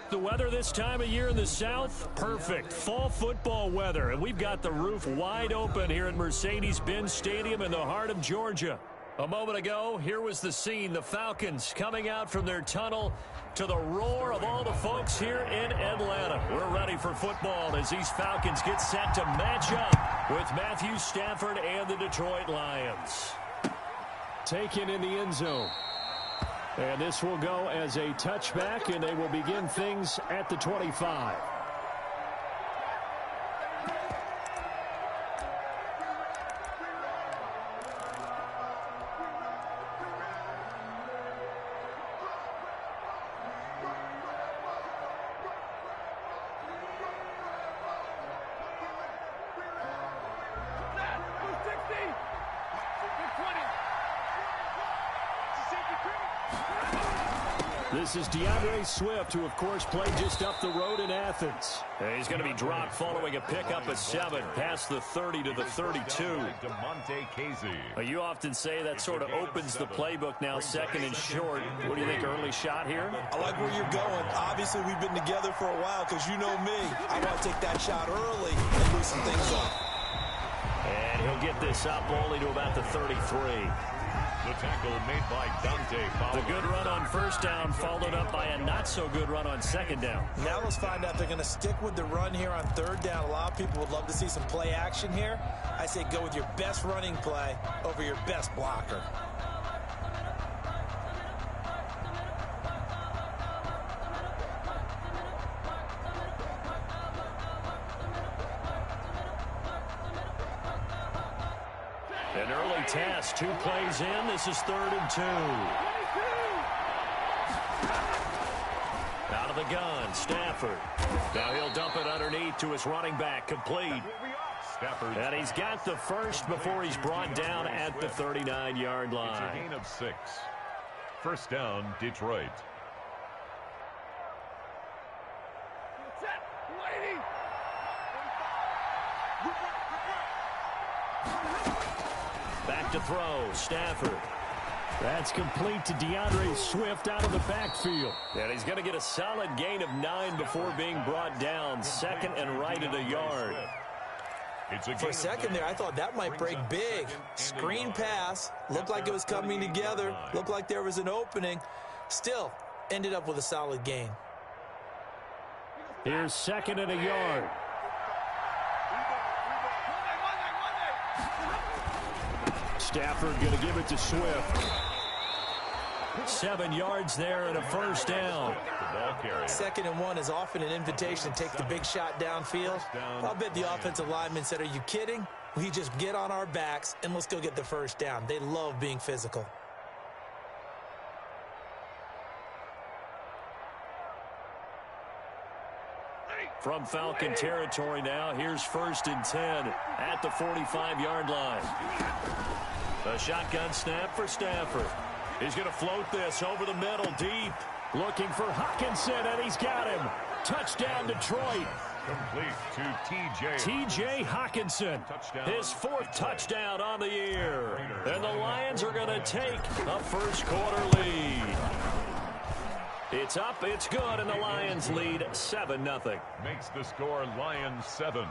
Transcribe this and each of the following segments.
Like the weather this time of year in the South? Perfect. Fall football weather. And we've got the roof wide open here at Mercedes-Benz Stadium in the heart of Georgia. A moment ago, here was the scene. The Falcons coming out from their tunnel to the roar of all the folks here in Atlanta. We're ready for football as these Falcons get set to match up with Matthew Stafford and the Detroit Lions. Taken in the end zone. And this will go as a touchback, and they will begin things at the 25. This is DeAndre Swift, who, of course, played just up the road in Athens. And he's going to be dropped following a pickup of 7 past the 30 to the 32. You often say that sort of opens the playbook now, second and short. What do you think, early shot here? I like where you're going. Obviously, we've been together for a while because you know me. I want to take that shot early and loosen things up. And he'll get this up only to about the 33. The tackle made by Dante. The good run on first down followed up by a not-so-good run on second down. Now let's find out if they're going to stick with the run here on third down. A lot of people would love to see some play action here. I say go with your best running play over your best blocker. An early test, 2 plays in. This is 3rd and 2. Out of the gun, Stafford. Now he'll dump it underneath to his running back, complete. And he's got the first before he's brought down at the 39-yard line. It's a gain of 6. First down, Detroit. Back to throw, Stafford. That's complete to DeAndre Swift out of the backfield. And he's going to get a solid gain of 9 before being brought down. Second and right at a yard. For a second there, I thought that might break big. Screen pass. Looked like it was coming together. Looked like there was an opening. Still, ended up with a solid gain. Here's second and a yard. Stafford going to give it to Swift. 7 yards there and a first down. Second and 1 is often an invitation to take the big shot downfield. I'll bet the offensive lineman said, are you kidding? We just get on our backs and let's go get the first down. They love being physical. From Falcon territory now, here's 1st and 10 at the 45-yard line. A shotgun snap for Stafford. He's going to float this over the middle, deep. Looking for Hockenson, and he's got him. Touchdown, Detroit. Complete to T.J. Hockenson. His 4th touchdown on the year. And the Lions are going to take a first-quarter lead. It's up, it's good, and the Lions lead 7-0. Makes the score Lions 7,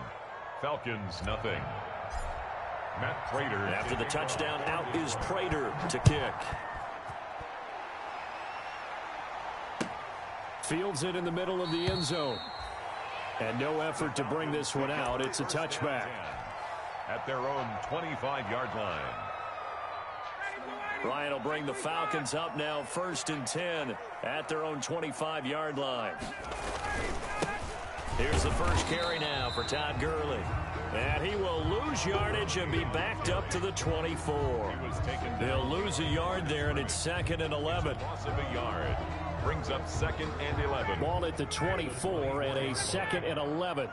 Falcons nothing. Matt Prater. After the touchdown, out is Prater to kick. Fields it in the middle of the end zone. And no effort to bring this one out. It's a touchback. At their own 25-yard line. Ryan will bring the Falcons up now, 1st and 10 at their own 25-yard line. Here's the first carry now for Todd Gurley. And he will lose yardage and be backed up to the 24. They'll lose a yard there, and it's 2nd and 11. Loss of a yard. Brings up 2nd and 11. Ball at the 24 and a 2nd and 11.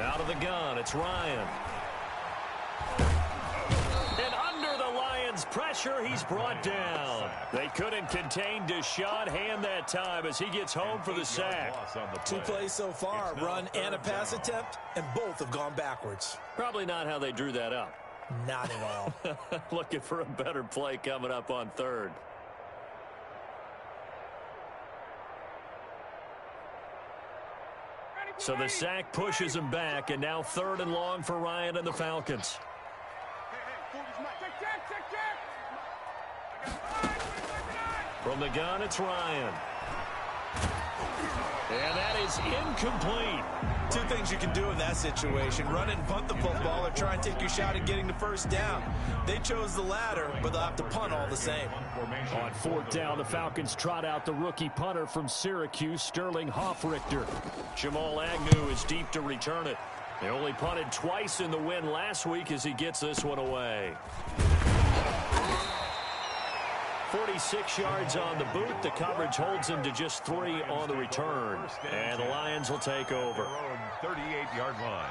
Out of the gun, it's Ryan. And under the Lions' pressure, he's brought down. They couldn't contain Deshaun Hand that time as he gets home for the sack. 2 plays so far, run and a pass attempt, and both have gone backwards. Probably not how they drew that up. Not at all. Looking for a better play coming up on third. So the sack pushes him back, and now 3rd and long for Ryan and the Falcons. From the gun, it's Ryan. And that is incomplete. Two things you can do in that situation: run and punt the football, or try and take your shot at getting the first down. They chose the latter, but they'll have to punt all the same. On 4th down, the Falcons trot out the rookie punter from Syracuse, Sterling Hoffrichter. Jamal Agnew is deep to return it. They only punted twice in the win last week as he gets this one away. 46 yards on the boot. The coverage holds him to just 3 on the return. And the Lions will take over. 38-yard line.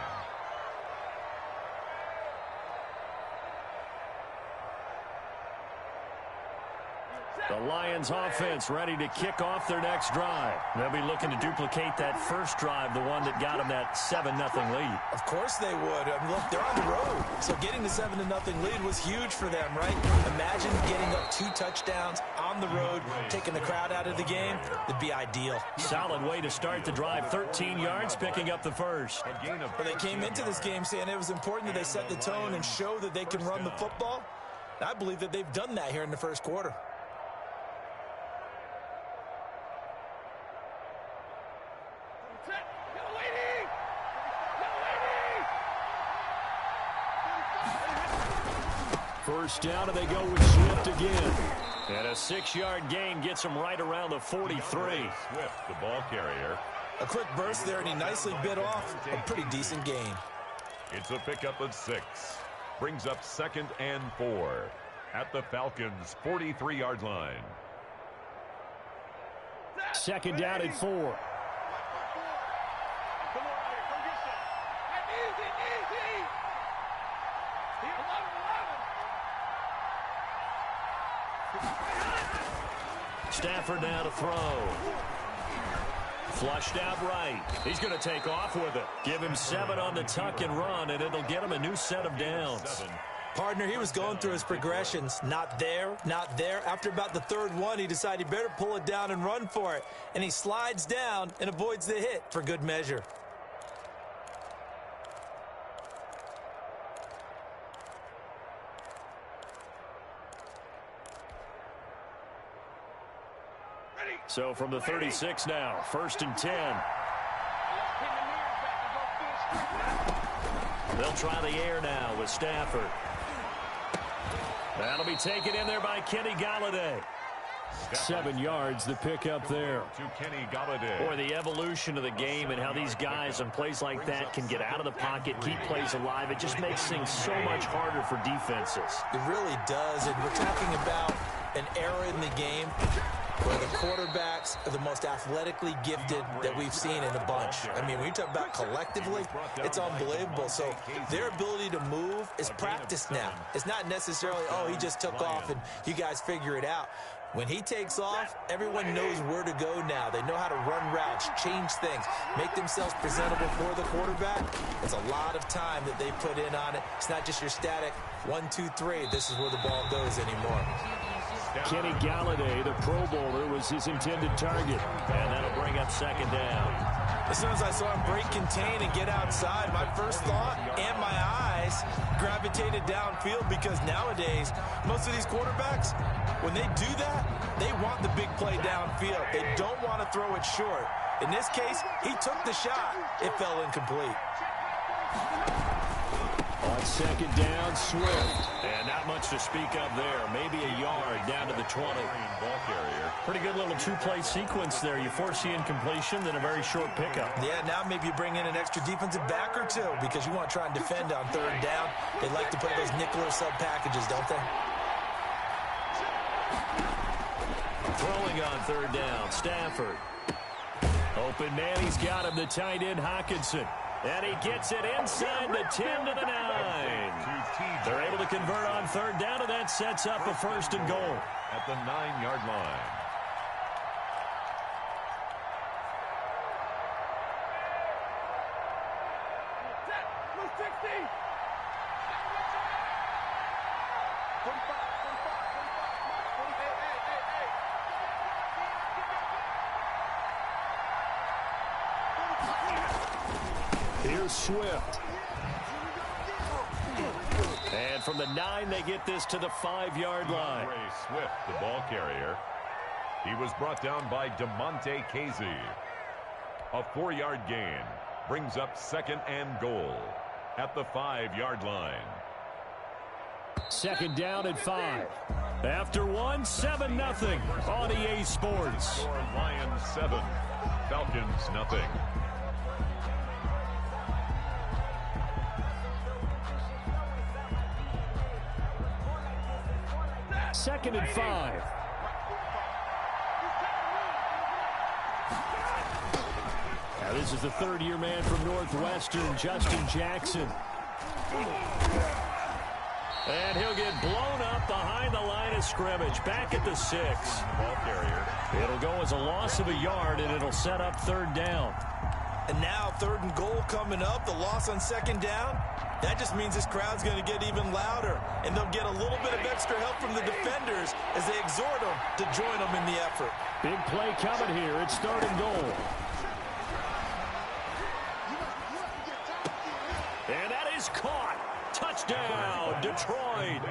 The Lions offense ready to kick off their next drive. They'll be looking to duplicate that first drive, the one that got them that 7-0 lead. Of course they would. I mean, look, they're on the road. So getting the 7-0 lead was huge for them, right? Imagine getting up 2 touchdowns on the road, taking the crowd out of the game. It'd be ideal. Solid way to start the drive. 13 yards, picking up the first. But they came into this game saying it was important that they set the tone and show that they can run the football. And I believe that they've done that here in the first quarter. First down, and they go with Swift again. And a 6-yard gain gets him right around the 43. Swift, the ball carrier. A quick burst there, and he nicely bit off a pretty decent gain. It's a pickup of 6. Brings up 2nd and 4 at the Falcons' 43-yard line. 2nd down and 4. Stafford now to throw. Flushed out right. He's going to take off with it. Give him 7 on the tuck and run, and it'll get him a new set of downs. Partner, he was going through his progressions. Not there, not there. After about the 3rd one, he decided he better pull it down and run for it. And he slides down and avoids the hit for good measure. So from the 36 now, 1st and 10. They'll try the air now with Stafford. That'll be taken in there by Kenny Golladay. 7 yards, the pickup there. To Kenny Golladay. Boy, the evolution of the game and how these guys on plays like that can get out of the pocket, keep plays alive. It just makes things so much harder for defenses. It really does, and we're talking about an era in the game where the quarterbacks are the most athletically gifted that we've seen in a bunch. I mean, when you talk about collectively, it's unbelievable. So their ability to move is practiced now. It's not necessarily, oh, he just took off and you guys figure it out. When he takes off, everyone knows where to go now. They know how to run routes, change things, make themselves presentable for the quarterback. It's a lot of time that they put in on it. It's not just your static 1, 2, 3. This is where the ball goes anymore. Kenny Golladay, the Pro Bowler, was his intended target. And that'll bring up 2nd down. As soon as I saw him break contain and get outside, my first thought and my eyes gravitated downfield, because nowadays, most of these quarterbacks, when they do that, they want the big play downfield. They don't want to throw it short. In this case, he took the shot. It fell incomplete. On 2nd down, Swift. And not much to speak of there. Maybe a yard down to the 20. Ball carrier. Pretty good little 2-play sequence there. You force the incompletion, then a very short pickup. Yeah, now maybe you bring in an extra defensive back or 2 because you want to try and defend on 3rd down. They like to play those nickel or sub packages, don't they? Throwing on 3rd down, Stafford. Open man, he's got him, the tight end Hawkinson. And he gets it inside the 10 to the 9. They're able to convert on 3rd down, and that sets up a 1st and goal. At the 9-yard line. DeAndre Swift. And from the 9, they get this to the 5-yard line. DeAndre Swift, the ball carrier. He was brought down by DeMonte Casey. A 4-yard gain brings up 2nd and goal at the 5-yard line. 2nd down and 5. After 1, 7-0 on EA Sports. Lions 7, Falcons nothing. Second and 5. Now this is the 3rd-year man from Northwestern, Justin Jackson. And he'll get blown up behind the line of scrimmage, back at the 6. Ball carrier. It'll go as a loss of a yard, and it'll set up 3rd down. And now 3rd and goal coming up, the loss on 2nd down. That just means this crowd's going to get even louder, and they'll get a little bit of extra help from the defenders as they exhort them to join them in the effort. Big play coming here. It's 3rd and goal. And that is caught. Touchdown, Detroit.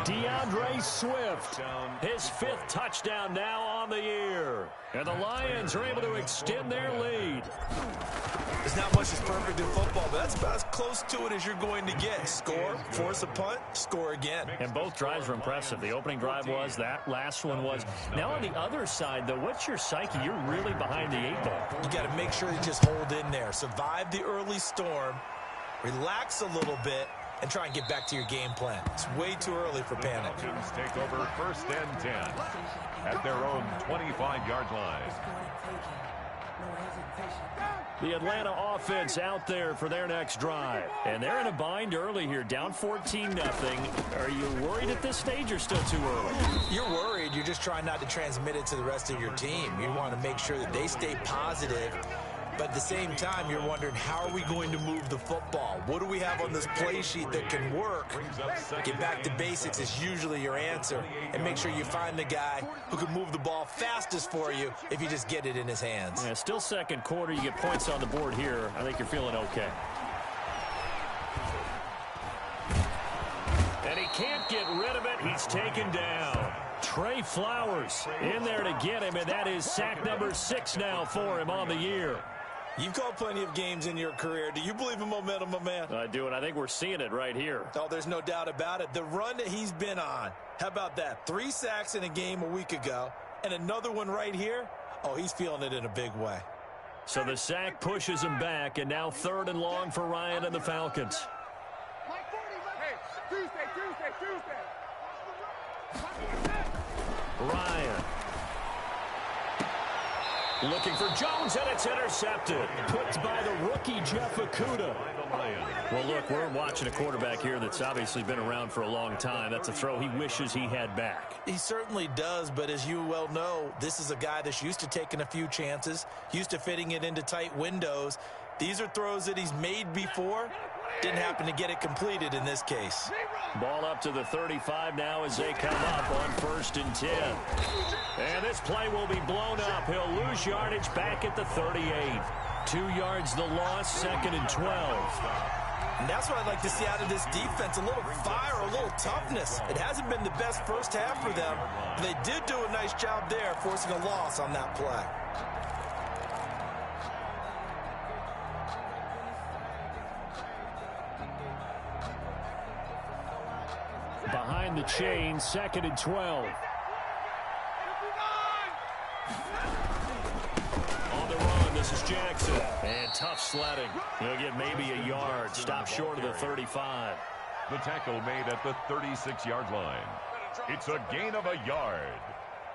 DeAndre Swift, his 5th touchdown now on the year. And the Lions are able to extend their lead. There's not much that's perfect in football, but that's about as close to it as you're going to get. Score, force a punt, score again. And both drives were impressive. The opening drive was, that last one was. Now on the other side, though, what's your psyche? You're really behind the 8 ball. You got to make sure you just hold in there. Survive the early storm, relax a little bit, and try and get back to your game plan. It's way too early for panic. Falcons take over 1st and 10 at their own 25-yard line. The Atlanta offense out there for their next drive. And they're in a bind early here, down 14-0. Are you worried at this stage or still too early? You're worried. You're just trying not to transmit it to the rest of your team. You want to make sure that they stay positive. But at the same time, you're wondering, how are we going to move the football? What do we have on this play sheet that can work? Get back to basics is usually your answer. And make sure you find the guy who can move the ball fastest for you if you just get it in his hands. Yeah, still 2nd quarter. You get points on the board here. I think you're feeling okay. And he can't get rid of it. He's taken down. Trey Flowers in there to get him, and that is sack number 6 now for him on the year. You've called plenty of games in your career. Do you believe in momentum, my man? I do, and I think we're seeing it right here. Oh, there's no doubt about it. The run that he's been on, how about that? 3 sacks in a game a week ago, and another one right here. Oh, he's feeling it in a big way. So the sack pushes him back, and now 3rd and long for Ryan and the Falcons. Ryan. Looking for Jones, and it's intercepted. Put by the rookie, Jeff Okudah. Well, look, we're watching a quarterback here that's obviously been around for a long time. That's a throw he wishes he had back. He certainly does, but as you well know, this is a guy that's used to taking a few chances, used to fitting it into tight windows. These are throws that he's made before. Didn't happen to get it completed in this case. Ball up to the 35 now as they come up on 1st and 10. And this play will be blown up. He'll lose yardage back at the 38. 2 yards the loss, 2nd and 12. And that's what I'd like to see out of this defense, a little fire, a little toughness. It hasn't been the best first half for them, but they did do a nice job there, forcing a loss on that play. Behind the chain, 2nd and 12. On the run, this is Jackson. And tough sledding. He'll get maybe a yard. Stop short of the 35. The tackle made at the 36-yard line. It's a gain of a yard.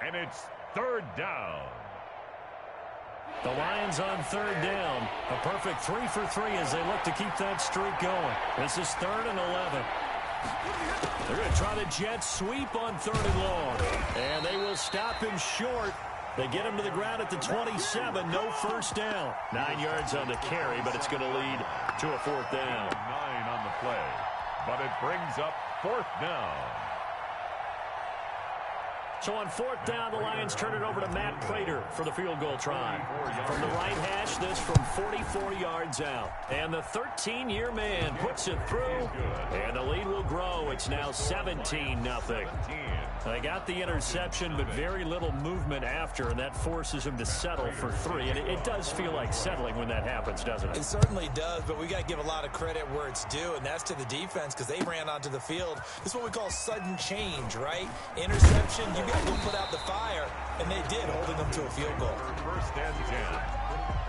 And it's 3rd down. The Lions on 3rd down. A perfect 3 for 3 as they look to keep that streak going. This is 3rd and 11. They're going to try the jet sweep on 3rd and long. And they will stop him short. They get him to the ground at the 27. No first down. 9 yards on the carry, but it's going to lead to a 4th down. 9 on the play. But it brings up 4th down. So on fourth down, the Lions turn it over to Matt Prater for the field goal try. From the right hash, this from 44 yards out. And the 13-year man puts it through, and the lead will grow. It's now 17-0. They got the interception, but very little movement after, and that forces him to settle for 3. And it does feel like settling when that happens, doesn't it? It certainly does, but we got to give a lot of credit where it's due, and that's to the defense because they ran onto the field. This is what we call sudden change, right? Interception, you got to go put out the fire, and they did, holding them to a field goal. First and 10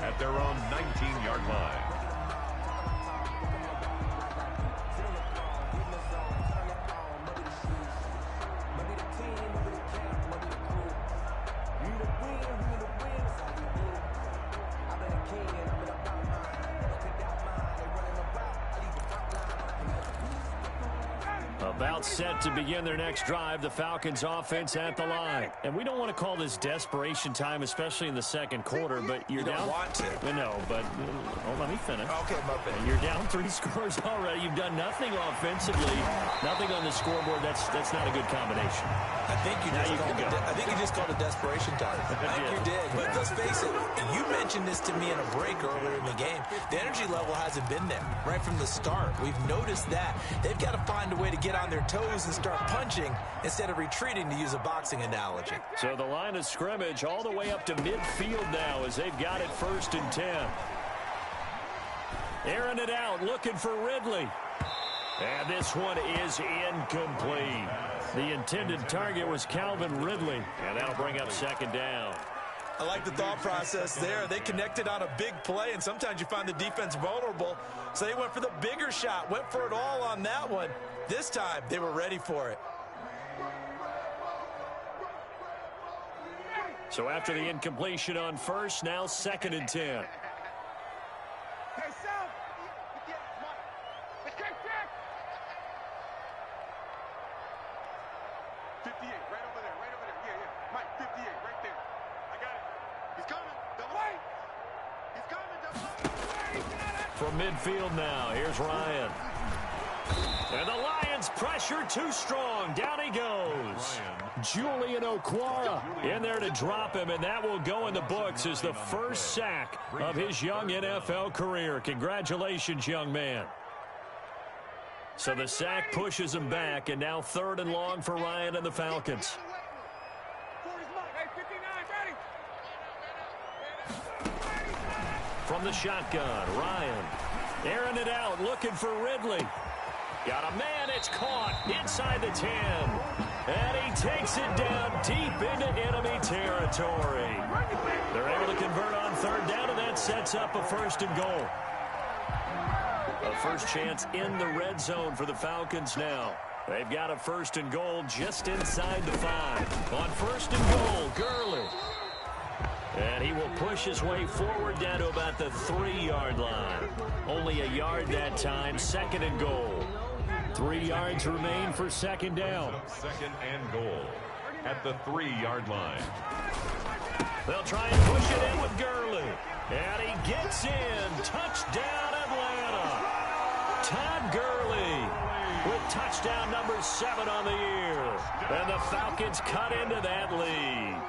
at their own 19-yard line. About set to begin their next drive, the Falcons offense at the line. And we don't want to call this desperation time, especially in the second quarter, but you're down. You don't want to. No, but let me finish. Okay, my bad. You're down 3 scores already. You've done nothing offensively, nothing on the scoreboard. That's not a good combination. I think you just called it desperation time. I think you did. But let's face it, you mentioned this to me in a break earlier in the game. The energy level hasn't been there right from the start. We've noticed that. They've got to find a way to get on their toes and start punching instead of retreating, to use a boxing analogy. So the line of scrimmage all the way up to midfield now as they've got it first and 10. Airing it out, looking for Ridley. And this one is incomplete. The intended target was Calvin Ridley, and that'll bring up second down. I like the thought process there. They connected on a big play, and sometimes you find the defense vulnerable. So they went for the bigger shot, went for it all on that one. This time, they were ready for it. So after the incompletion on first, now second and 10. From midfield now, here's Ryan. And the Lions pressure too strong. Down he goes. Julian Okwara in there to drop him, and that will go in the books as the first sack of his young NFL career. Congratulations, young man. So the sack pushes him back, and now third and long for Ryan and the Falcons. From the shotgun, Ryan airing it out, looking for Ridley. Got a man, it's caught inside the 10. And he takes it down deep into enemy territory. They're able to convert on third down, and that sets up a first and goal. A first chance in the red zone for the Falcons now. They've got a first and goal just inside the 5. On first and goal, Gurley. And he will push his way forward down to about the 3-yard line. Only a yard that time, second and goal. 3 yards remain for second down. Second and goal at the 3-yard line. They'll try and push it in with Gurley. And he gets in. Touchdown, Atlanta. Todd Gurley with touchdown number 7 on the year. And the Falcons cut into that lead.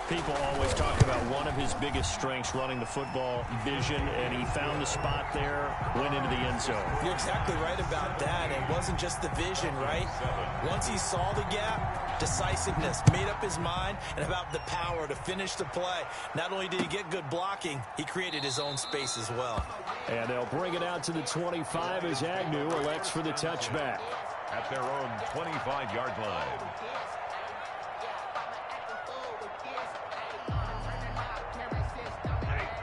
People always talk about one of his biggest strengths, running the football, vision, and he found the spot there, went into the end zone. You're exactly right about that. It wasn't just the vision, right? Once he saw the gap, decisiveness, made up his mind, and about the power to finish the play. Not only did he get good blocking, he created his own space as well. And they'll bring it out to the 25 as Agnew elects for the touchback. At their own 25-yard line.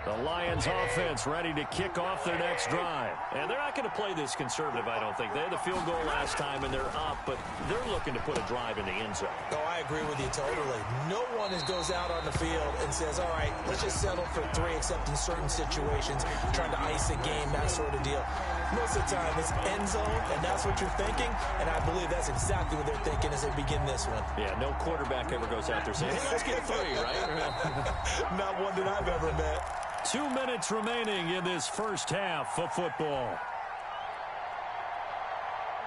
The Lions offense ready to kick off their next drive. And they're not going to play this conservative, I don't think. They had the field goal last time, and they're up, but they're looking to put a drive in the end zone. Oh, I agree with you totally. No one goes out on the field and says, all right, let's just settle for 3, except in certain situations, trying to ice a game, that sort of deal. Most of the time, it's end zone, and that's what you're thinking, and I believe that's exactly what they're thinking as they begin this one. Yeah, no quarterback ever goes out there saying, hey, let's get 3, right? Not one that I've ever met. 2 minutes remaining in this first half of football.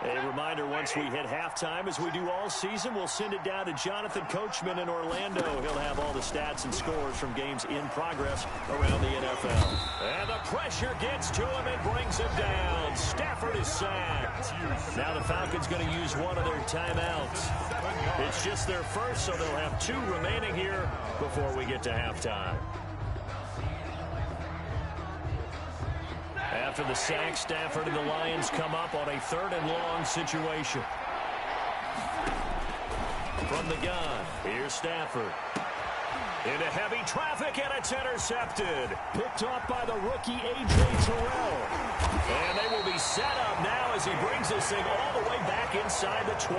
A reminder, once we hit halftime, as we do all season, we'll send it down to Jonathan Coachman in Orlando. He'll have all the stats and scores from games in progress around the NFL. And the pressure gets to him and brings him down. Stafford is sacked. Now the Falcons going to use one of their timeouts. It's just their first, so they'll have 2 remaining here before we get to halftime. After the sack, Stafford and the Lions come up on a 3rd and long situation. From the gun, here's Stafford. Into heavy traffic, and it's intercepted. Picked off by the rookie A.J. Terrell. And they will be set up now as he brings this thing all the way back inside the 20.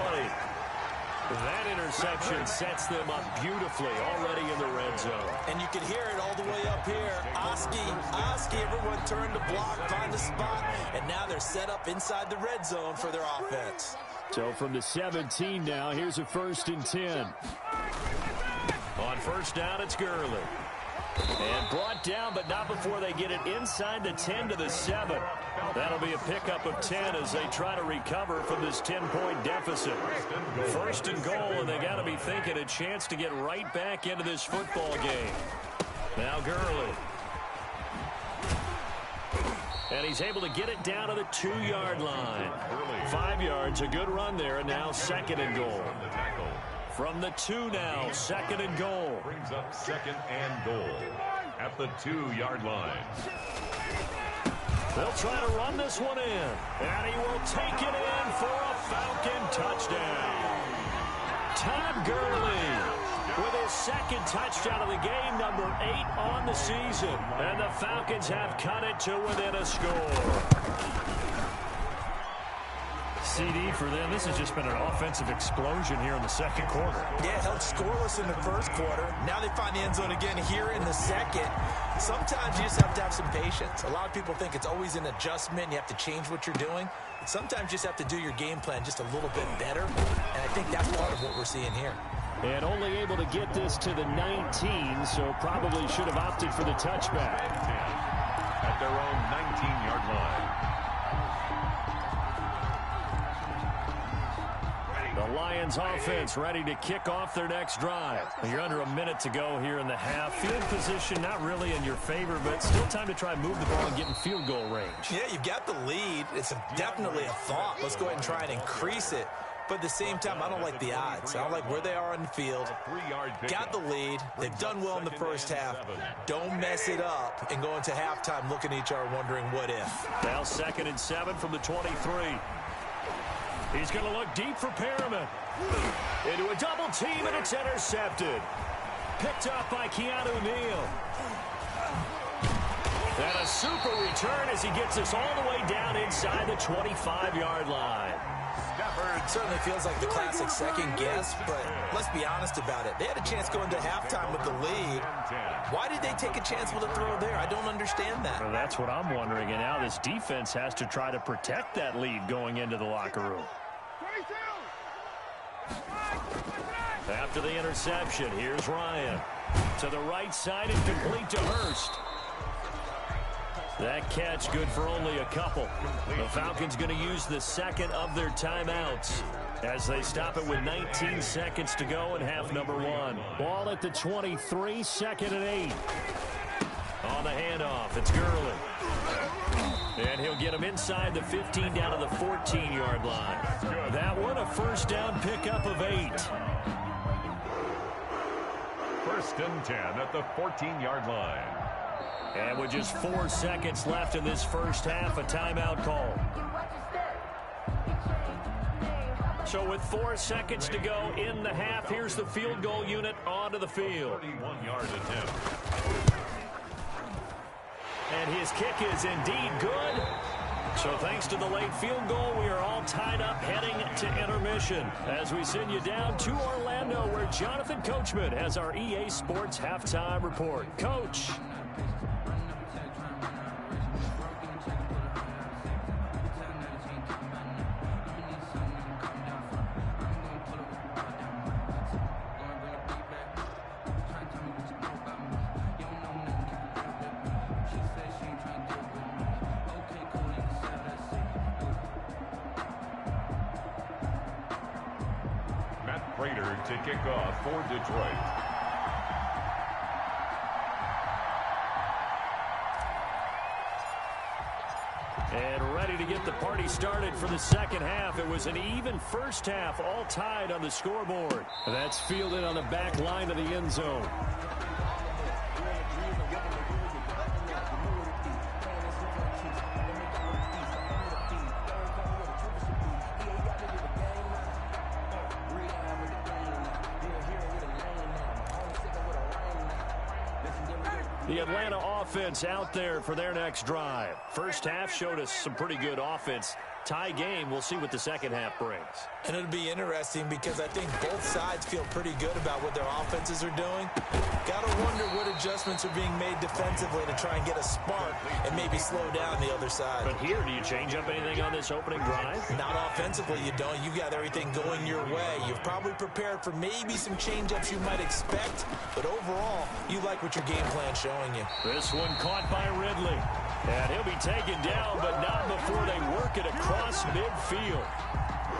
That interception sets them up beautifully already in the red zone. And you can hear it all the way up here. Oski, everyone turned to block, find the spot, and now they're set up inside the red zone for their offense. So from the 17 now, here's a 1st and 10. On 1st down, it's Gurley. And brought down, but not before they get it inside the 10 to the 7. That'll be a pickup of 10 as they try to recover from this 10-point deficit. 1st and goal, and they got to be thinking a chance to get right back into this football game. Now Gurley. And he's able to get it down to the 2-yard line. 5 yards, a good run there, and now 2nd and goal. From the 2 now, 2nd and goal. Brings up 2nd and goal at the 2-yard line. They'll try to run this one in, and he will take it in for a Falcon touchdown. Todd Gurley with his 2nd touchdown of the game, number 8 on the season. And the Falcons have cut it to within a score. CD for them. This has just been an offensive explosion here in the 2nd quarter. Yeah, held scoreless in the 1st quarter. Now they find the end zone again here in the 2nd. Sometimes you just have to have some patience. A lot of people think it's always an adjustment. You have to change what you're doing. Sometimes you just have to do your game plan just a little bit better. And I think that's part of what we're seeing here. And only able to get this to the 19, so probably should have opted for the touchback. At their own 19-yard line. The Lions offense ready to kick off their next drive. You're under a minute to go here in the half. Field position not really in your favor, but still time to try and move the ball and get in field goal range. Yeah, you've got the lead. It's definitely a thought. Let's go ahead and try and increase it. But at the same time, I don't like the odds. I don't like where they are on the field. Got the lead. They've done well in the 1st half. Don't mess it up and go into halftime looking at each other wondering what if. Now 2nd and 7 from the 23. He's going to look deep for Perriman. Into a double team, and it's intercepted. Picked up by Keanu Neal. And a super return as he gets us all the way down inside the 25-yard line. It certainly feels like the classic second guess, but let's be honest about it. They had a chance going to halftime with the lead. Why did they take a chance with a throw there? I don't understand that. Well, that's what I'm wondering, and now this defense has to try to protect that lead going into the locker room. After the interception, here's Ryan. To the right side and complete to Hurst. That catch good for only a couple. The Falcons going to use the 2nd of their timeouts as they stop it with 19 seconds to go in half number 1. Ball at the 23, 2nd and 8. On the handoff, it's Gurley. And he'll get him inside the 15 down to the 14-yard line. That one a 1st down pickup of 8. 1st and 10 at the 14-yard line. And with just 4 seconds left in this 1st half, a timeout call. So with 4 seconds to go in the half, here's the field goal unit onto the field. 31-yard attempt. And his kick is indeed good. So thanks to the late field goal, we are all tied up heading to intermission as we send you down to Orlando where Jonathan Coachman has our EA Sports halftime report. Coach. Prater to kick off for Detroit. And ready to get the party started for the second half. It was an even first half, all tied on the scoreboard. That's fielded on the back line of the end zone. The Atlanta offense out there for their next drive. First half showed us some pretty good offense. Tie game. We'll see what the second half brings. And it'll be interesting because I think both sides feel pretty good about what their offenses are doing. Got to wonder what adjustments are being made defensively to try and get a spark and maybe slow down the other side. But here, do you change up anything on this opening drive? Not offensively, you don't. You got everything going your way. You've probably prepared for maybe some change-ups you might expect, but overall, you like what your game plan's showing you. This one caught by Ridley. And he'll be taken down, but not before they work it across midfield.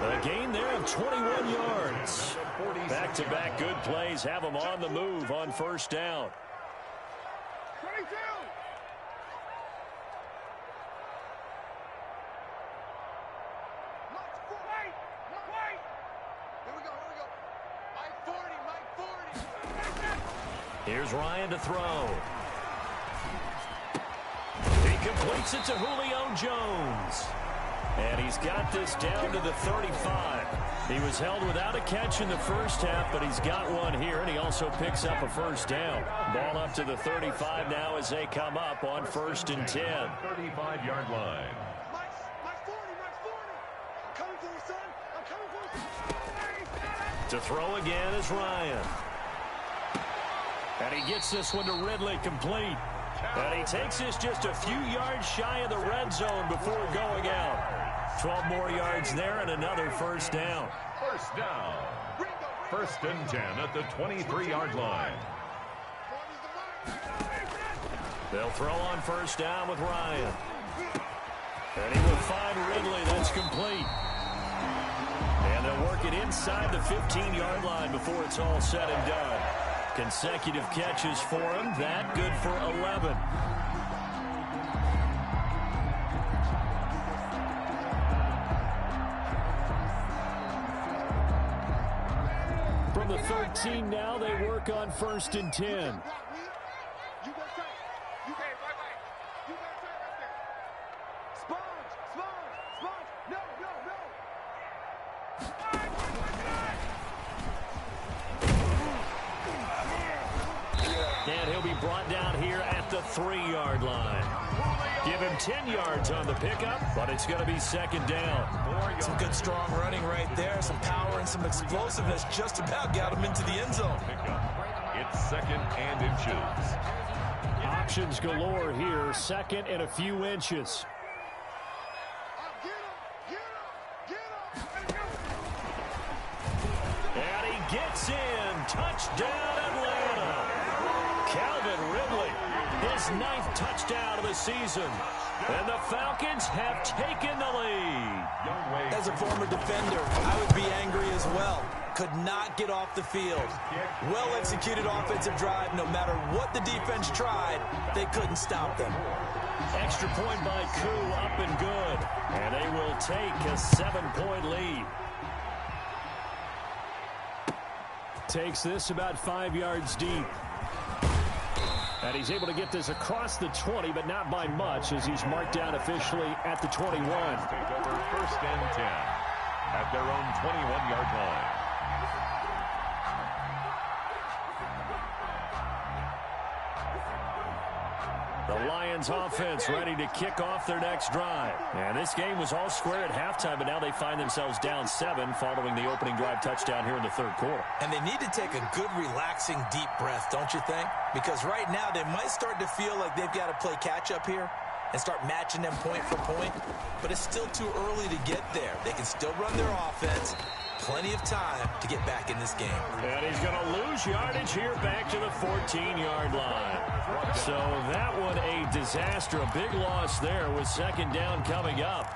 A gain there of 21 yards. Back-to-back good plays have them on the move on first down. 22. Wait. Here we go. Mike 40. Here's Ryan to throw. He completes it to Julio Jones. And he's got this down to the 35. He was held without a catch in the first half, but he's got one here, and he also picks up a first down. Ball up to the 35 now as they come up on 1st and 10. 35-yard line. Mike 40. I'm coming for you, son. I'm coming for you. To throw again is Ryan. And he gets this one to Ridley, complete. And he takes this just a few yards shy of the red zone before going out. 12 more yards there and another first down. First down. 1st and 10 at the 23-yard line. They'll throw on first down with Ryan. And he will find Ridley. That's complete. And they'll work it inside the 15-yard line before it's all said and done. Consecutive catches for him. That good for 11. From the 13 now, they work on 1st and 10. You got tight. You got right. You got tight right there. Sponge. No. And he'll be brought down here at the 3-yard line. Give him 10 yards on the pickup, but it's going to be second down. Some good strong running right there. Some power and some explosiveness just about got him into the end zone. It's 2nd and inches. Options galore here. 2nd and a few inches. And he gets in. Touchdown, Atlanta. Calvin Ridley, his 9th touchdown of the season. And the Falcons have taken the lead. As a former defender, I would be angry as well. Could not get off the field. Well-executed offensive drive. No matter what the defense tried, they couldn't stop them. Extra point by Koo, up and good. And they will take a 7-point lead. Takes this about 5 yards deep. And he's able to get this across the 20, but not by much, as he's marked down officially at the 21. Take over 1st and 10 at their own 21-yard line. The Lions offense ready to kick off their next drive. And this game was all square at halftime, but now they find themselves down 7 following the opening drive touchdown here in the 3rd quarter. And they need to take a good, relaxing, deep breath, don't you think? Because right now they might start to feel like they've got to play catch-up here and start matching them point for point. But it's still too early to get there. They can still run their offense. Plenty of time to get back in this game. And he's going to lose yardage here back to the 14-yard line. So that one a disaster. A big loss there with second down coming up.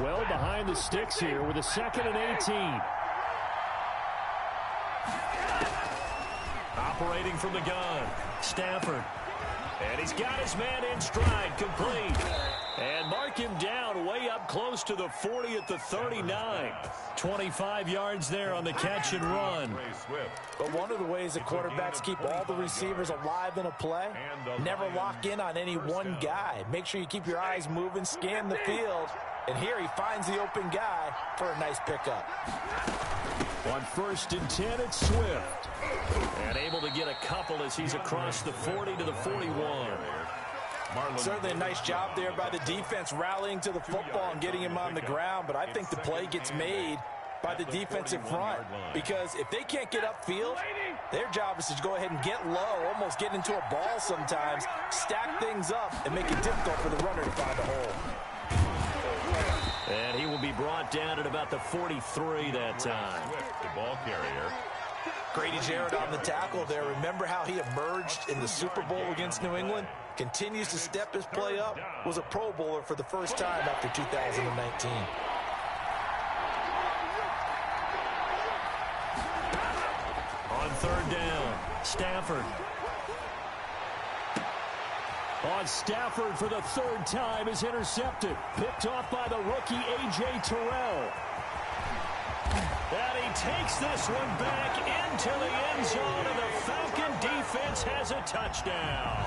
well behind the sticks here with a 2nd and 18. Operating from the gun, Stafford. And he's got his man in stride, complete. And mark him down way up close to the 40 at the 39. 25 yards there on the catch and run. But one of the ways that quarterbacks keep all the receivers alive in a play, never lock in on any one guy. Make sure you keep your eyes moving, scan the field. And here he finds the open guy for a nice pickup. On 1st and 10, it's Swift. And able to get a couple as he's across the 40 to the 41. Certainly a nice job there by the defense rallying to the football and getting him on the ground. But I think the play gets made by the defensive front. Because if they can't get upfield, their job is to go ahead and get low, almost get into a ball sometimes, stack things up, and make it difficult for the runner to find a hole. And he will be brought down at about the 43 that time. The ball carrier. Grady Jarrett on the tackle there. Remember how he emerged in the Super Bowl against New England? Continues to step his play up. Was a Pro Bowler for the first time after 2019. On 3rd down, Stafford. On Stafford for the 3rd time is intercepted. Picked off by the rookie A.J. Terrell. And he takes this one back into the end zone, and the Falcon defense has a touchdown.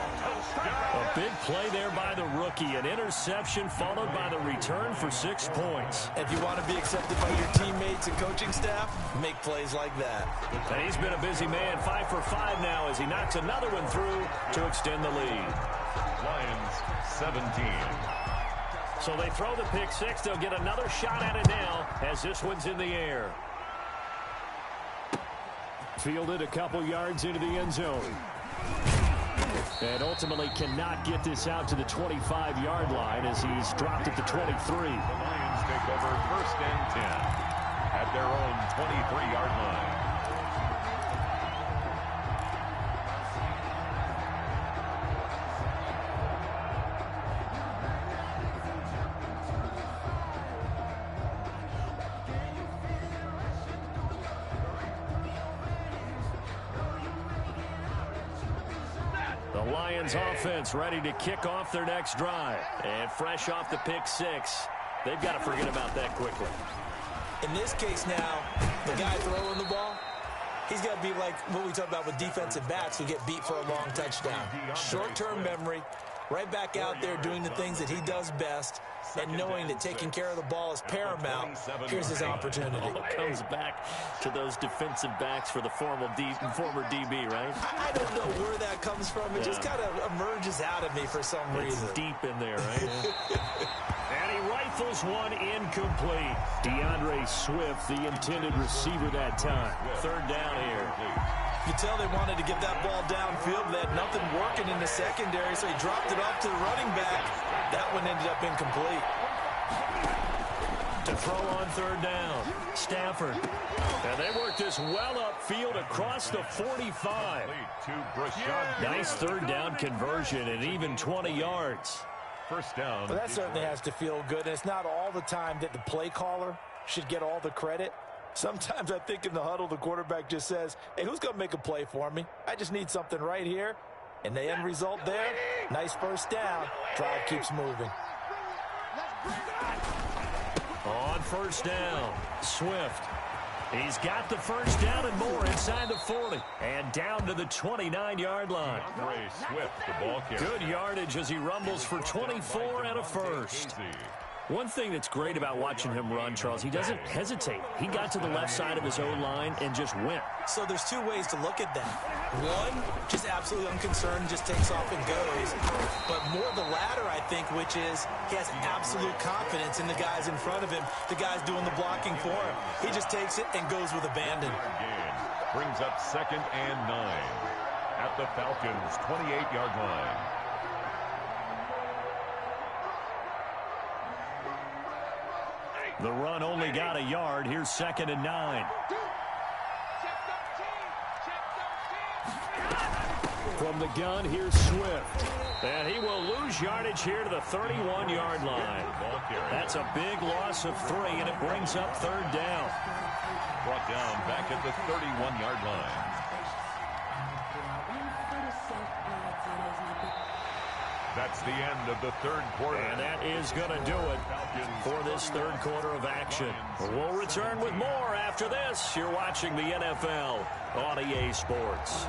A big play there by the rookie. An interception followed by the return for 6 points. If you want to be accepted by your teammates and coaching staff, make plays like that. And he's been a busy man, 5 for 5 now as he knocks another one through to extend the lead. Lions 17. So they throw the pick 6. They'll get another shot at it now as this one's in the air. Fielded a couple yards into the end zone. And ultimately cannot get this out to the 25-yard line as he's dropped at the 23. The Lions take over 1st and 10 at their own 23-yard line. The Lions offense ready to kick off their next drive. And fresh off the pick 6, they've got to forget about that quickly. In this case now, the guy throwing the ball, he's got to be like what we talk about with defensive backs who get beat for a long touchdown. Short-term memory, right back out there doing the things that he does best, and knowing that taking care of the ball is paramount. Here's his opportunity. All comes back to those defensive backs for the former DB, right? I don't know where that comes from. It just kind of emerges out of me for some reason. It's deep in there, right? And he rifles one incomplete. DeAndre Swift, the intended receiver that time. 3rd down here. You can tell they wanted to get that ball downfield. They had nothing working in the secondary, so he dropped it off to the running back. That one ended up incomplete. To throw on 3rd down, Stafford. And they work this well upfield across the 45. Nice 3rd down conversion and even 20 yards. 1st down. Well, that certainly has to feel good. And it's not all the time that the play caller should get all the credit. Sometimes I think in the huddle, the quarterback just says, hey, who's going to make a play for me? I just need something right here. And the end result there, nice 1st down. Drive keeps moving. On 1st down, Swift. He's got the 1st down and more inside the 40. And down to the 29-yard line. Swift, the ball carrier. Good yardage as he rumbles for 24 and a 1st. One thing that's great about watching him run, Charles, he doesn't hesitate. He got to the left side of his own line and just went. So there's 2 ways to look at that. One, just absolutely unconcerned, just takes off and goes. But more the latter, I think, which is he has absolute confidence in the guys in front of him, the guys doing the blocking for him. He just takes it and goes with abandon. Brings up 2nd and 9 at the Falcons' 28-yard line. The run only got a yard. Here's 2nd and 9. From the gun, here's Swift. And he will lose lose yardage here to the 31-yard line. That's a big loss of 3, and it brings up 3rd down. Brought down back at the 31-yard line. That's the end of the 3rd quarter. And that is going to do it for this 3rd quarter of action. We'll return with more after this. You're watching the NFL on EA Sports.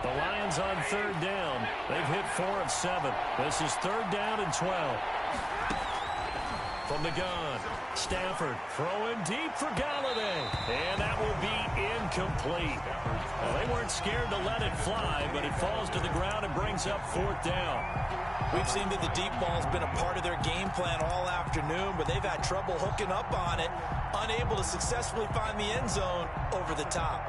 The Lions on 3rd down. They've hit 4 of 7. This is 3rd down and 12. From the gun, Stafford throwing deep for Galladay. And that will be incomplete. Well, they weren't scared to let it fly, but it falls to the ground and brings up 4th down. We've seen that the deep ball's been a part of their game plan all afternoon, but they've had trouble hooking up on it, unable to successfully find the end zone over the top.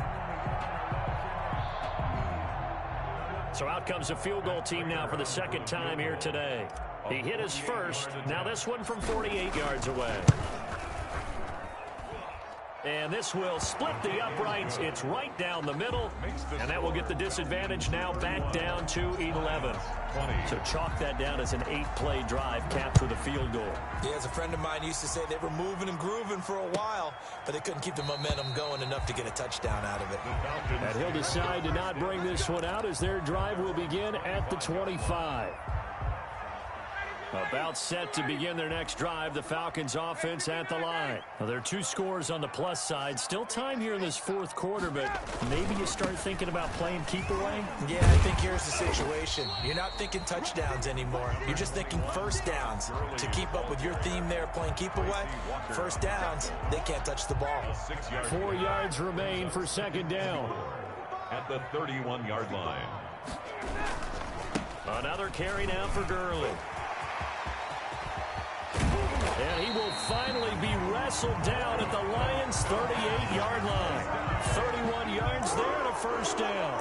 So out comes a field goal team now for the 2nd time here today. He hit his first. Now this one from 48 yards away. And this will split the uprights. It's right down the middle. And that will get the disadvantage now back down to 11. So chalk that down as an 8-play drive capped with a field goal. Yeah, as a friend of mine used to say, they were moving and grooving for a while, but they couldn't keep the momentum going enough to get a touchdown out of it. And he'll decide to not bring this one out as their drive will begin at the 25. About set to begin their next drive, the Falcons offense at the line. Now, there are 2 scores on the plus side. Still time here in this 4th quarter, but maybe you start thinking about playing keep away? Yeah, I think here's the situation. You're not thinking touchdowns anymore. You're just thinking first downs. To keep up with your theme there, playing keep away, first downs, they can't touch the ball. 4 yards remain for 2nd down. At the 31-yard line. Another carry now for Gurley. And he will finally be wrestled down at the Lions' 38-yard line. 31 yards there and a first down.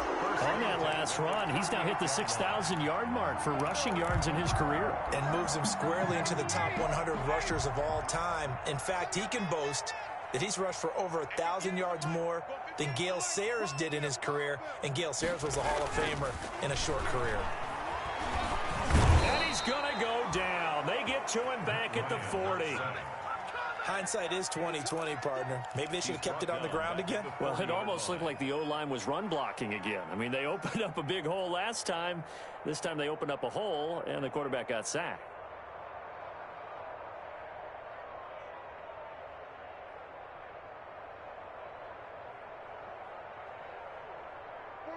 On that last run, he's now hit the 6,000-yard mark for rushing yards in his career. And moves him squarely into the top 100 rushers of all time. In fact, he can boast that he's rushed for over 1,000 yards more than Gale Sayers did in his career. And Gale Sayers was a Hall of Famer in a short career. And he's going to go down. They get to him back at the 40. Hindsight is 20/20, partner. Maybe they should have kept it on the ground again. Well, it almost looked like the O-line was run blocking again. I mean, they opened up a big hole last time. This time they opened up a hole, and the quarterback got sacked.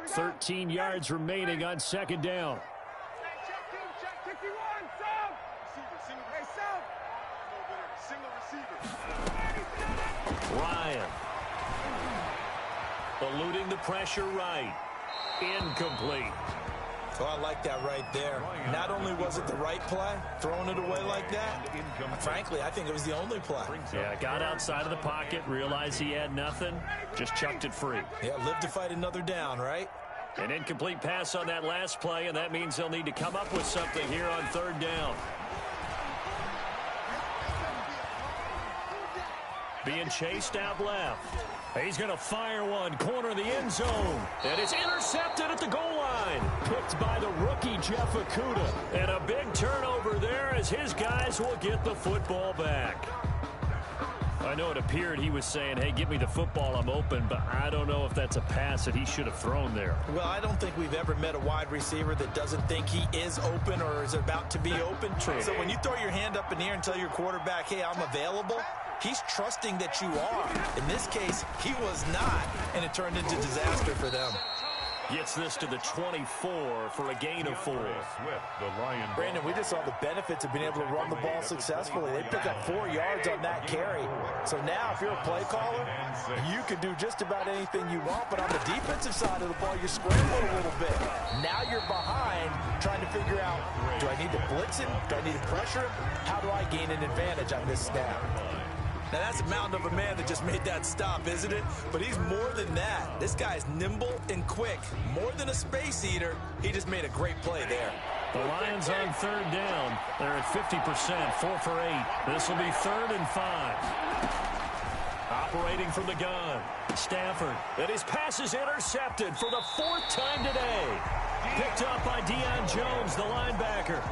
"13 yards remaining on 2nd down. Ryan. Eluding the pressure right. Incomplete. Oh, I like that right there. Not only was it the right play, throwing it away like that, frankly, I think it was the only play. Yeah, got outside of the pocket, realized he had nothing, just chucked it free. Yeah, live to fight another down, right? An incomplete pass on that last play, and that means they'll need to come up with something here on 3rd down. Being chased out left. He's going to fire one, corner of the end zone. And it's intercepted at the goal line. Picked by the rookie, Jeff Okudah. And a big turnover there as his guys will get the football back. I know it appeared he was saying, hey, give me the football, I'm open, but I don't know if that's a pass that he should have thrown there. Well, I don't think we've ever met a wide receiver that doesn't think he is open or is about to be open. True. So when you throw your hand up in the air and tell your quarterback, hey, I'm available, he's trusting that you are. In this case, he was not, and it turned into disaster for them. Gets this to the 24 for a gain of 4. Brandon, we just saw the benefits of being able to run the ball successfully. They pick up 4 yards on that carry. So now, if you're a play caller, you can do just about anything you want, but on the defensive side of the ball, you're scrambling a little bit. Now you're behind, trying to figure out, do I need to blitz him? Do I need to pressure him? How do I gain an advantage on this snap? Now, that's a mountain of a man that just made that stop, isn't it? But he's more than that. This guy's nimble and quick. More than a space eater, he just made a great play there. The Lions on third down. They're at 50%, 4 for 8. This will be 3rd and 5. Operating from the gun, Stafford. And his pass is intercepted for the 4th time today. Picked up by Deion Jones, the linebacker.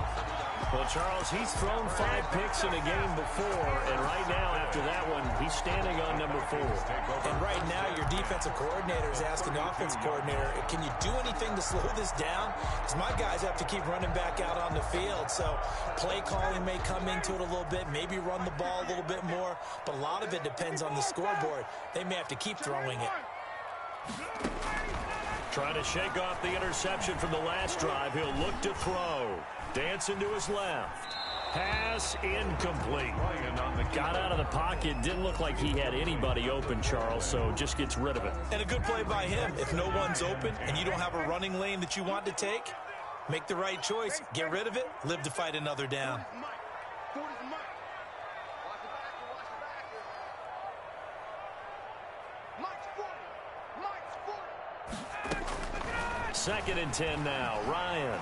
Well, Charles, he's thrown 5 picks in a game before, and right now, after that one, he's standing on number 4. And right now, your defensive coordinator is asking the offense coordinator, can you do anything to slow this down? Because my guys have to keep running back out on the field, so play calling may come into it a little bit, maybe run the ball a little bit more, but a lot of it depends on the scoreboard. They may have to keep throwing it. Trying to shake off the interception from the last drive. He'll look to throw. Dancing to his left. Pass incomplete. Got out of the pocket. Didn't look like he had anybody open, Charles, so just gets rid of it. And a good play by him. If no one's open and you don't have a running lane that you want to take, make the right choice. Get rid of it. Live to fight another down. Second and 10 now. Ryan.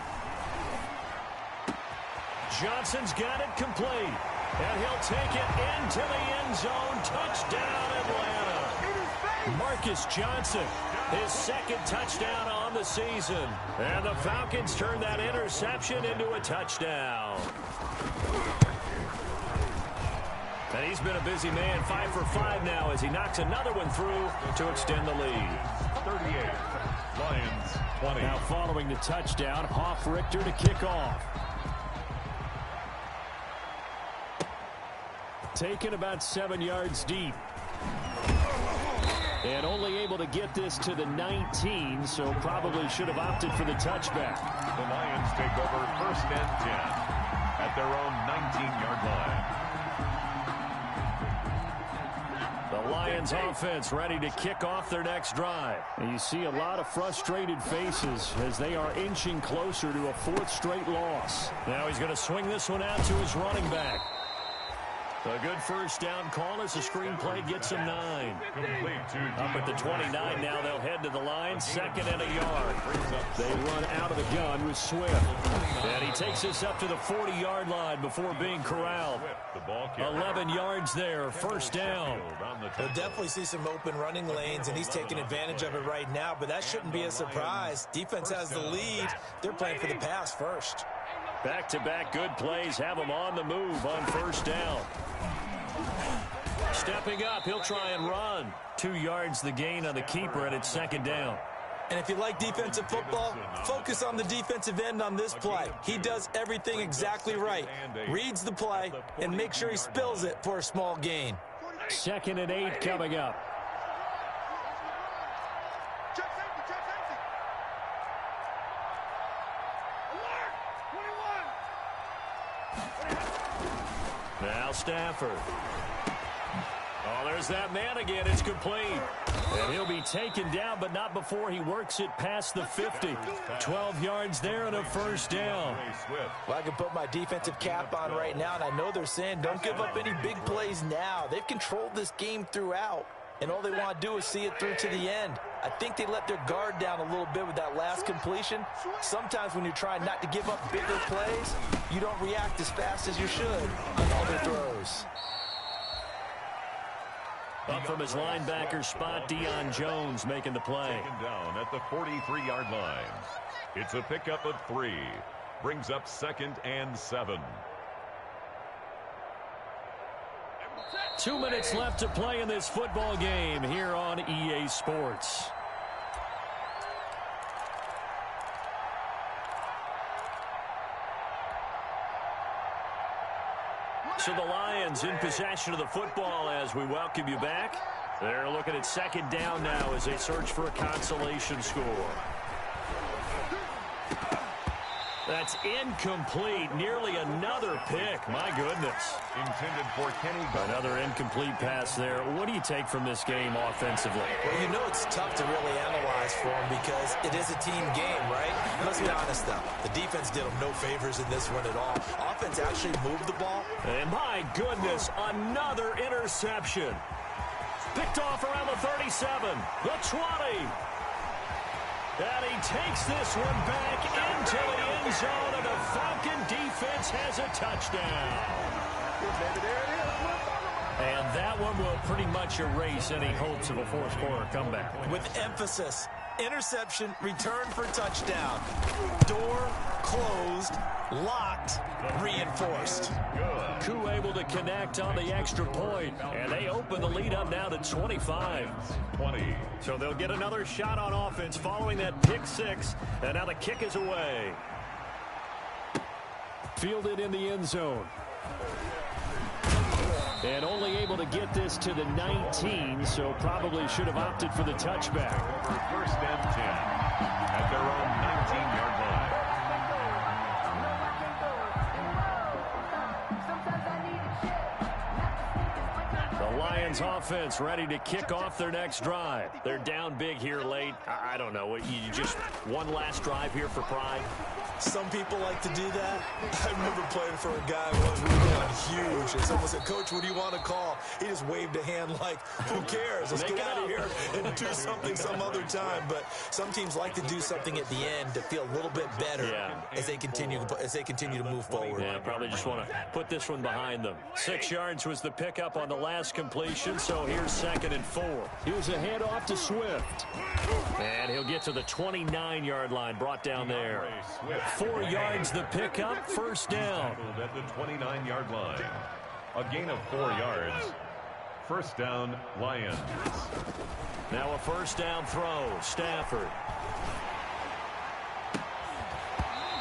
Johnson's got it complete. And he'll take it into the end zone. Touchdown, Atlanta. Marcus Johnson, his 2nd touchdown on the season. And the Falcons turn that interception into a touchdown. And he's been a busy man, 5 for 5 now as he knocks another one through to extend the lead. 38, Lions 20. Now following the touchdown, Hoff-Richter to kick off. Taken about 7 yards deep. And only able to get this to the 19, so probably should have opted for the touchback. The Lions take over 1st and 10 at their own 19-yard line. The Lions offense ready to kick off their next drive. And you see a lot of frustrated faces as they are inching closer to a 4th straight loss. Now he's going to swing this one out to his running back. A good first down call as the screenplay gets him 9. Up at the 29 now, they'll head to the line, 2nd and a yard. They run out of the gun with Swift. And he takes us up to the 40-yard line before being corralled. 11 yards there, 1st down. We'll definitely see some open running lanes, and he's taking advantage of it right now, but that shouldn't be a surprise. Defense has the lead. They're playing for the pass first. Back-to-back good plays have him on the move on 1st down. Stepping up, he'll try and run. 2 yards the gain on the keeper, and it's 2nd down. And if you like defensive football, focus on the defensive end on this play. He does everything exactly right. Reads the play and make sure he spills it for a small gain. 2nd and 8 coming up. Now Stafford. Oh, there's that man again. It's complete. And he'll be taken down, but not before he works it past the 50. 12 yards there and a 1st down. Well, I can put my defensive cap on right now, and I know they're saying don't give up any big plays now. They've controlled this game throughout, and all they want to do is see it through to the end. I think they let their guard down a little bit with that last completion. Sometimes when you're trying not to give up bigger plays, you don't react as fast as you should on other throws. Up from his linebacker spot, Deion Jones making the play. Taken down at the 43-yard line. It's a pickup of 3. Brings up 2nd and 7. 2 minutes left to play in this football game here on EA Sports. So the Lions in possession of the football as we welcome you back. They're looking at 2nd down now as they search for a consolation score. That's incomplete. Nearly another pick. My goodness. Intended for Kenny. Another incomplete pass there. What do you take from this game offensively? Well, you know it's tough to really analyze for them because it is a team game, right? Let's be honest, though. The defense did them no favors in this one at all. Offense actually moved the ball. And my goodness, another interception. Picked off around the 37, the 20. And he takes this one back into the end zone, and the Falcon defense has a touchdown. And that one will pretty much erase any hopes of a fourth quarter comeback. With emphasis, interception, return for touchdown. Door closed, locked, reinforced. Koo able to connect on the extra point, and they open the lead up now to 25. 20. So they'll get another shot on offense following that pick six, and now the kick is away. Fielded in the end zone. And only able to get this to the 19, so probably should have opted for the touchback. First and 10 at their own 19-yard line. The Lions offense ready to kick off their next drive. They're down big here late. I don't know. You just one last drive here for pride? Some people like to do that. I remember playing for a guy once. We were down huge, and someone said, "Coach, what do you want to call?" He just waved a hand like, "Who cares? Let's get out of here and do something some other time." But some teams like to do something at the end to feel a little bit better as they continue to move forward. Yeah, probably just want to put this one behind them. 6 yards was the pickup on the last completion, so here's 2nd and 4. Here's a handoff to Swift. And he'll get to the 29-yard line, brought down there. 4 yards the pickup, first down. At the 29-yard line. A gain of 4 yards. First down, Lions. Now a first down throw, Stafford.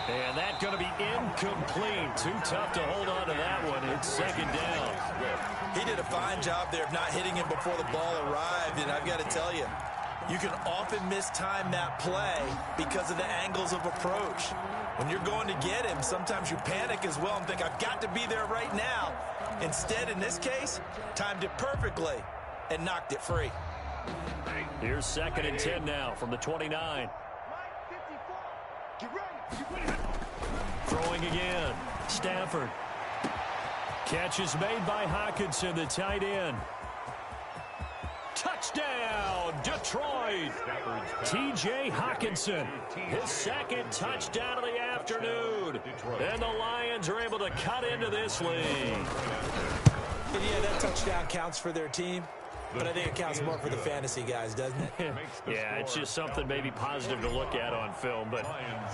And that's going to be incomplete. Too tough to hold on to that one. It's 2nd down. He did a fine job there of not hitting him before the ball arrived, and I've got to tell you, you can often mistime that play because of the angles of approach. When you're going to get him, sometimes you panic as well and think, I've got to be there right now. Instead, in this case, timed it perfectly and knocked it free. Here's 2nd and 10 now from the 29. Throwing again. Stafford. Catch is made by Hockenson, the tight end. Touchdown, Detroit. T.J. Hockenson, his 2nd touchdown of the afternoon. And the Lions are able to cut into this lead. And yeah, that touchdown counts for their team, but I think it counts more for the fantasy guys, doesn't it? Yeah, it's just something maybe positive to look at on film, but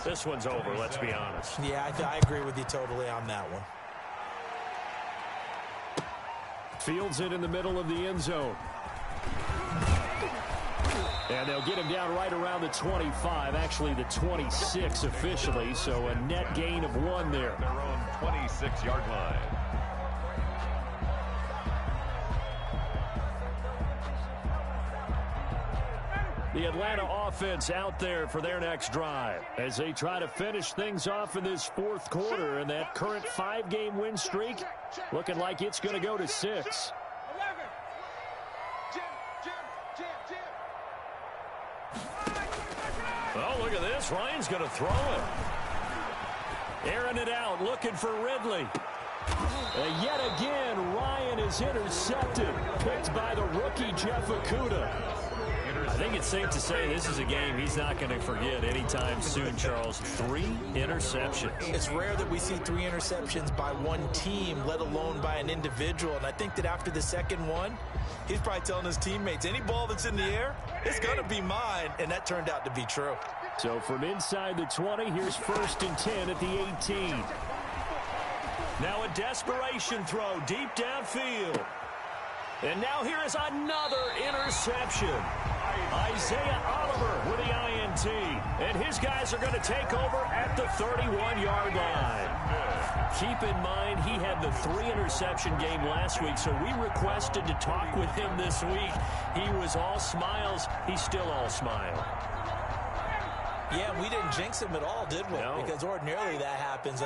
this one's over, let's be honest. Yeah, I agree with you totally on that one. Fields it in the middle of the end zone. And they'll get him down right around the 25, actually the 26 officially, so a net gain of 1 there. Their own 26-yard line. The Atlanta offense out there for their next drive as they try to finish things off in this 4th quarter, and that current 5-game win streak looking like it's going to go to 6. Oh, look at this. Ryan's going to throw it. Airing it out, looking for Ridley. And yet again, Ryan is intercepted. Picked by the rookie, Jeff Okudah. I think it's safe to say this is a game he's not going to forget anytime soon, Charles. 3 interceptions. It's rare that we see 3 interceptions by one team, let alone by an individual. And I think that after the second one, he's probably telling his teammates, any ball that's in the air, it's going to be mine. And that turned out to be true. So from inside the 20, here's 1st and 10 at the 18. Now a desperation throw deep downfield. And now here is another interception. Isaiah Oliver with the INT. And his guys are going to take over at the 31-yard line. Keep in mind, he had the 3-interception game last week, so we requested to talk with him this week. He was all smiles. He's still all smile. Yeah, we didn't jinx him at all, did we? No. Because ordinarily that happens,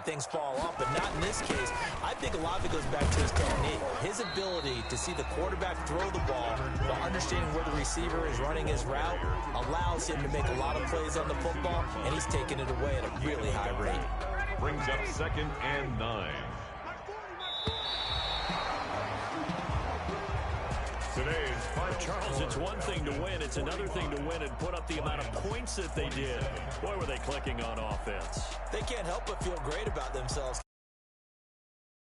things fall off, but not in this case. I think a lot of it goes back to his technique. His ability to see the quarterback throw the ball while understanding where the receiver is running his route allows him to make a lot of plays on the football, and he's taking it away at a really high rate. Brings up 2nd and 9. Today's Charles, it's one thing to win. It's another thing to win and put up the amount of points that they did. Boy, were they clicking on offense. They can't help but feel great about themselves.